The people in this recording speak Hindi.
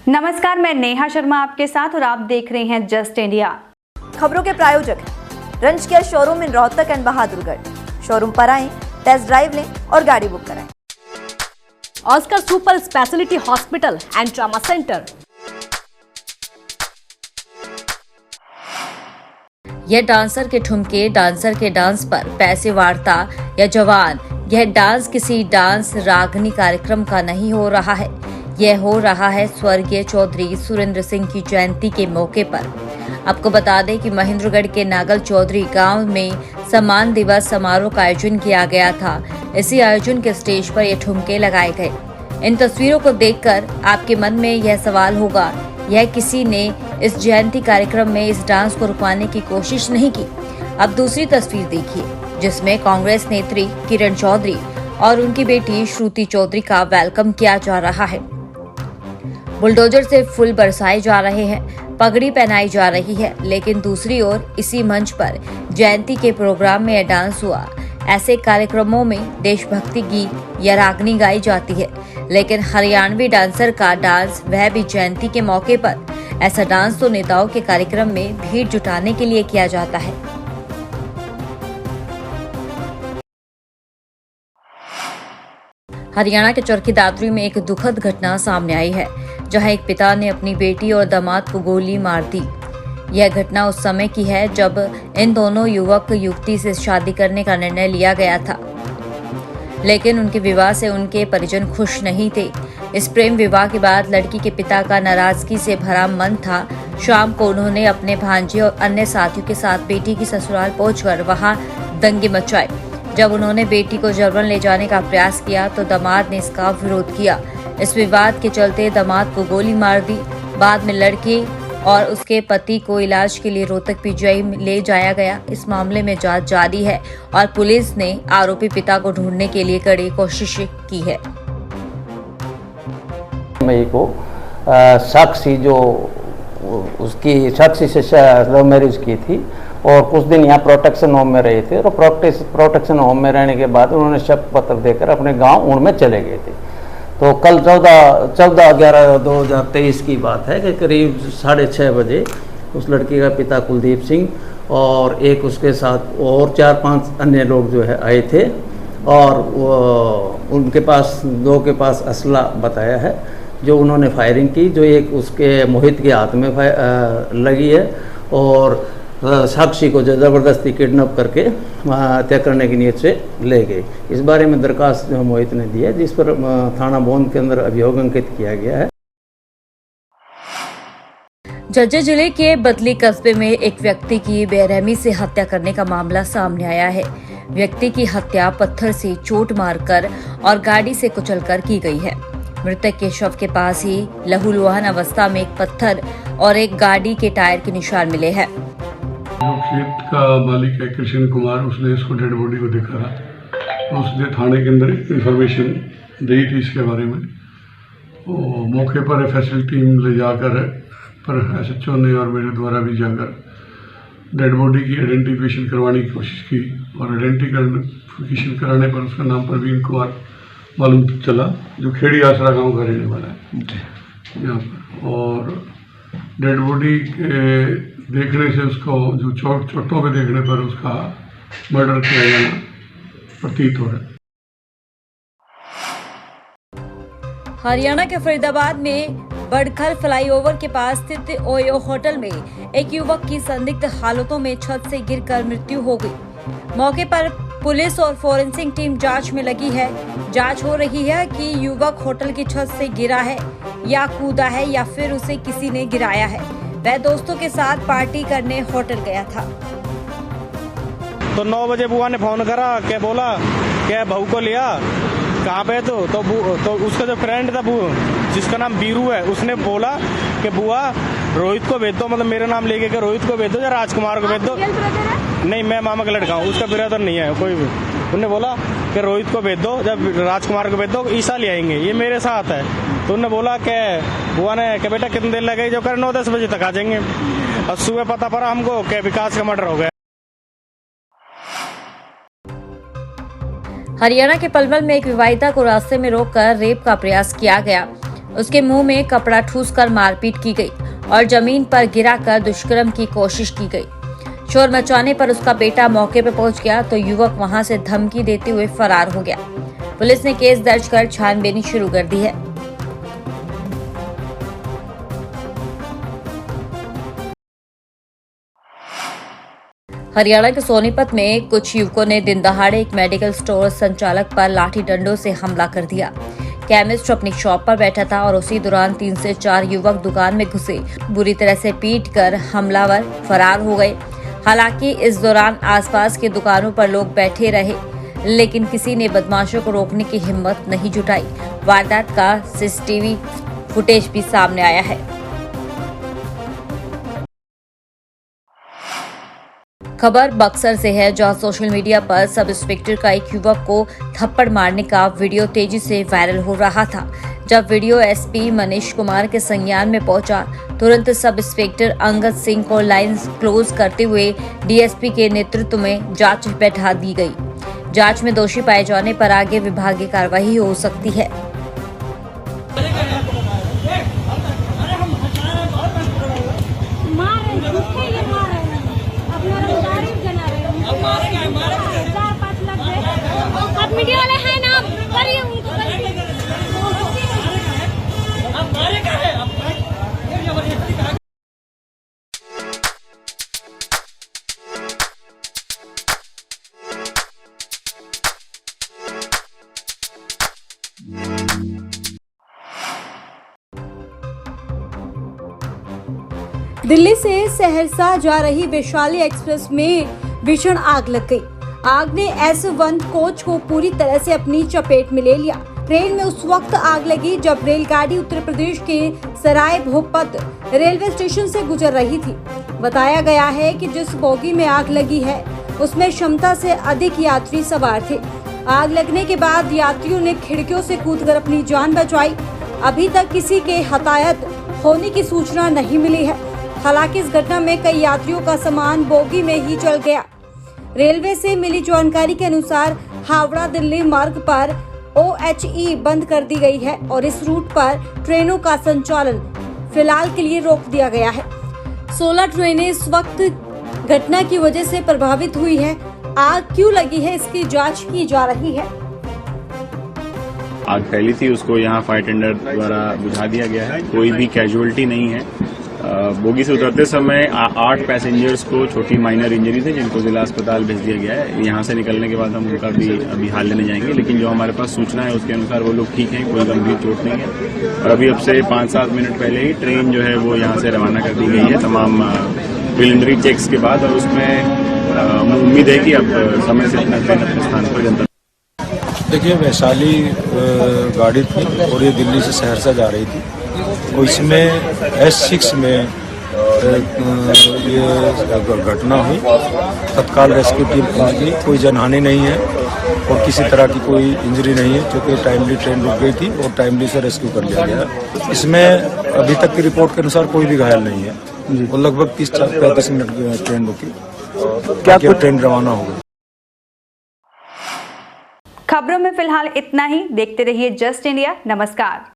नमस्कार, मैं नेहा शर्मा आपके साथ और आप देख रहे हैं जस्ट इंडिया। खबरों के प्रायोजक हैं रंज care showroom in Rohtak and Bahadurgarh. Showroom पर आएं, टेस्ट ड्राइव लें और गाड़ी बुक कराएं। Oscar super speciality hospital and trauma centre. यह डांसर के ठुमके, डांसर के डांस पर पैसे वार्ता या जवान, यह डांस किसी डांस रागनी कार्यक्रम का नहीं हो रहा है। यह हो रहा है स्वर्गीय चौधरी सुरेंद्र सिंह की जयंती के मौके पर। आपको बता दें कि महेंद्रगढ़ के नागल चौधरी गांव में सम्मान दिवस समारोह का आयोजन किया गया था। इसी आयोजन के स्टेज पर ये ठुमके लगाए गए। इन तस्वीरों को देखकर आपके मन में यह सवाल होगा, यह किसी ने इस जयंती कार्यक्रम में इस डांस को रुकवाने की कोशिश नहीं की। अब दूसरी तस्वीर देखिए, जिसमें कांग्रेस नेत्री किरण चौधरी और उनकी बेटी श्रुति चौधरी का वेलकम किया जा रहा है। बुलडोजर से फूल बरसाए जा रहे हैं, पगड़ी पहनाई जा रही है, लेकिन दूसरी ओर इसी मंच पर जयंती के प्रोग्राम में यह डांस हुआ। ऐसे कार्यक्रमों में देशभक्ति गीत या रागनी गाई जाती है, लेकिन हरियाणवी डांसर का डांस, वह भी जयंती के मौके पर। ऐसा डांस तो नेताओं के कार्यक्रम में भीड़ जुटाने के लिए किया जाता है। हरियाणा के चरखी दादरी में एक दुखद घटना सामने आई है, जहां एक पिता ने अपनी बेटी और दामाद को गोली मार दी। यह घटना उस समय की है जब इन दोनों युवक युवती से शादी करने का निर्णय लिया गया था, लेकिन उनके विवाह से उनके परिजन खुश नहीं थे। इस प्रेम विवाह के बाद लड़की के पिता का नाराजगी से भरा मन था। शाम को उन्होंने अपने भांजे और अन्य साथियों के साथ बेटी की ससुराल पहुंचकर वहां दंगे मचाए। जब उन्होंने बेटी को जबरन ले जाने का प्रयास किया तो दामाद ने इसका विरोध किया। इस विवाद के चलते दामाद को गोली मार दी। बाद में लड़की और उसके पति को इलाज के लिए रोहतक पीजीआई ले जाया गया। इस मामले में जांच जारी है और पुलिस ने आरोपी पिता को ढूंढने के लिए कड़ी कोशिश की है। मई को साक्षी जो उसकी साक्षी से लव मैरिज की थी और कुछ दिन यहाँ प्रोटेक्शन होम में रहे थे और प्रोटेक्शन होम में रहने के बाद उन्होंने शपथ पत्र देकर अपने गांव ऊण में चले गए थे। तो कल 14/11/2023 की बात है कि करीब 6:30 बजे उस लड़की का पिता कुलदीप सिंह और एक उसके साथ और 4-5 अन्य लोग जो है आए थे और उनके पास दो के पास असला बताया है, जो उन्होंने फायरिंग की, जो एक उसके मोहित के हाथ में लगी है और साक्षी को जबरदस्ती किडनैप करके हत्या करने की नीयत से ले गए। इस बारे में दरखास्त जो मोहित ने दी है, जिस पर थाना बोंद के अंदर अभियोग अंकित किया गया है। झज्जर जिले के बदली कस्बे में एक व्यक्ति की बेरहमी से हत्या करने का मामला सामने आया है। व्यक्ति की हत्या पत्थर से चोट मारकर और गाड़ी से कुचलकर की गई है। मृतक के शव के पास ही लहूलुहान अवस्था में एक पत्थर और एक गाड़ी के टायर के निशान मिले हैं। जो खेत का मालिक है कृष्ण कुमार, उसने इसको डेड बॉडी को देखा था, तो उसने थाने के अंदर इंफॉर्मेशन दी थी इसके बारे में। तो मौके पर एफएसएल टीम ले जाकर पर एसएचओ ने और मेरे द्वारा भी जाकर डेड बॉडी की आइडेंटिफिकेशन करवाने की कोशिश की और आइडेंटिफिकेशन कराने पर उसका नाम प्रवीण कुमार मालूम चला, जो खेड़ी आसरा गांव का रहने वाला है यहाँ पर। और डेड बॉडी के देखने से उसको जो चोटों पे देखने पर उसका मर्डर किया जाना प्रतीत हो रहा है। हरियाणा के फरीदाबाद में बड़खल फ्लाईओवर के पास स्थित ओयो होटल में एक युवक की संदिग्ध हालतों में छत से गिरकर मृत्यु हो गई। मौके पर पुलिस और फोरेंसिक टीम जांच में लगी है। जांच हो रही है कि युवक होटल की छत से गिरा है या कूदा है या फिर उसे किसी ने गिराया है। वह दोस्तों के साथ पार्टी करने होटल गया था। तो 9 बजे बुआ ने फोन करा, क्या बोला क्या बहू को लिया, कहाँ पे तो उसका जो फ्रेंड था जिसका नाम बीरू है, उसने बोला कि बुआ रोहित को भेज दो, मतलब मेरा नाम लेके रोहित को भेज दो या राजकुमार को भेज दो। नहीं, मैं मामा का लड़का हूँ, उसका ब्रदर नहीं है कोई भी। उन्होंने बोला कि रोहित को भेज दो, जब राजकुमार को भेज दो, ईसा ले आएंगे, ये मेरे साथ है। तो उन्होंने बोला कि बुआ ने कि बेटा कितनी देर लगेगी, जो कर 9-10 बजे तक आ जाएंगे। और सुबह पता पड़ा हमको कि विकास का मर्डर हो गया। हरियाणा के पलवल में एक विवाहिता को रास्ते में रोककर रेप का प्रयास किया गया। उसके मुंह में कपड़ा ठूसकर मारपीट की गई और जमीन पर गिराकर दुष्कर्म की कोशिश की गई। शोर मचाने पर उसका बेटा मौके पर पहुंच गया तो युवक वहां से धमकी देते हुए फरार हो गया। पुलिस ने केस दर्ज कर छानबीन शुरू कर दी है। हरियाणा के सोनीपत में कुछ युवकों ने दिन दहाड़े एक मेडिकल स्टोर संचालक पर लाठी डंडों से हमला कर दिया। केमिस्ट अपनी शॉप पर बैठा था और उसी दौरान 3 से 4 युवक दुकान में घुसे, बुरी तरह से पीटकर हमलावर फरार हो गए। हालांकि इस दौरान आसपास की दुकानों पर लोग बैठे रहे, लेकिन किसी ने बदमाशों को रोकने की हिम्मत नहीं जुटाई। वारदात का सीसीटीवी फुटेज भी सामने आया है। खबर बक्सर से है, जहां सोशल मीडिया पर सब इंस्पेक्टर का एक युवक को थप्पड़ मारने का वीडियो तेजी से वायरल हो रहा था। जब वीडियो एसपी मनीष कुमार के संज्ञान में पहुंचा, तुरंत सब इंस्पेक्टर अंगद सिंह को लाइन क्लोज करते हुए डीएसपी के नेतृत्व में जांच बैठा दी गई। जांच में दोषी पाए जाने पर आगे विभागीय कार्रवाई हो सकती है। मीडिया वाले हैं ना, करिए उनको दिल्ली से सहरसा जा रही वैशाली एक्सप्रेस में भीषण आग लग गई। आग ने S1 कोच को पूरी तरह से अपनी चपेट में ले लिया। ट्रेन में उस वक्त आग लगी जब रेलगाड़ी उत्तर प्रदेश के सराय भोपाल रेलवे स्टेशन से गुजर रही थी। बताया गया है कि जिस बोगी में आग लगी है उसमें क्षमता से अधिक यात्री सवार थे। आग लगने के बाद यात्रियों ने खिड़कियों से कूदकर अपनी जान बचाई। अभी तक किसी के हताहत होने की सूचना नहीं मिली है। हालांकि इस घटना में कई यात्रियों का सामान बोगी में ही जल गया। रेलवे से मिली जानकारी के अनुसार हावड़ा दिल्ली मार्ग पर OHE बंद कर दी गई है और इस रूट पर ट्रेनों का संचालन फिलहाल के लिए रोक दिया गया है। 16 ट्रेनें इस वक्त घटना की वजह से प्रभावित हुई है। आग क्यों लगी है, इसकी जांच की जा रही है। आग फैली थी, उसको यहाँ फायर टेंडर द्वारा बुझा दिया गया है। कोई भी कैजुअलिटी नहीं है। बोगी से उतरते समय 8 पैसेंजर्स को छोटी माइनर इंजरी थे, जिनको जिला अस्पताल भेज दिया गया है। यहाँ से निकलने के बाद हम उनका भी अभी हाल लेने जाएंगे, लेकिन जो हमारे पास सूचना है उसके अनुसार वो लोग ठीक हैं, कोई गंभीर चोट नहीं है। और अभी अब से 5-7 मिनट पहले ही ट्रेन जो है वो यहाँ से रवाना कर दी गई है तमाम प्रिलिमिनरी चेक्स के बाद, और उसमें उम्मीद है कि अब समय से अपना ट्रेन अपने स्थान पर जनता। देखिए, वैशाली गाड़ी थी और ये दिल्ली से सहरसा जा रही थी और इसमें S6 में ये घटना हुई। तत्काल रेस्क्यू टीम पहुंच गई। कोई जनहानि नहीं है और किसी तरह की कोई इंजरी नहीं है, क्योंकि टाइमली ट्रेन रुक गई थी और टाइमली से रेस्क्यू कर लिया गया। इसमें अभी तक की रिपोर्ट के अनुसार कोई भी घायल नहीं है और लगभग 30-35 मिनट ट्रेन रुकी, क्या ट्रेन रवाना हो गई। खबरों में फिलहाल इतना ही। देखते रहिए जस्ट इंडिया। नमस्कार।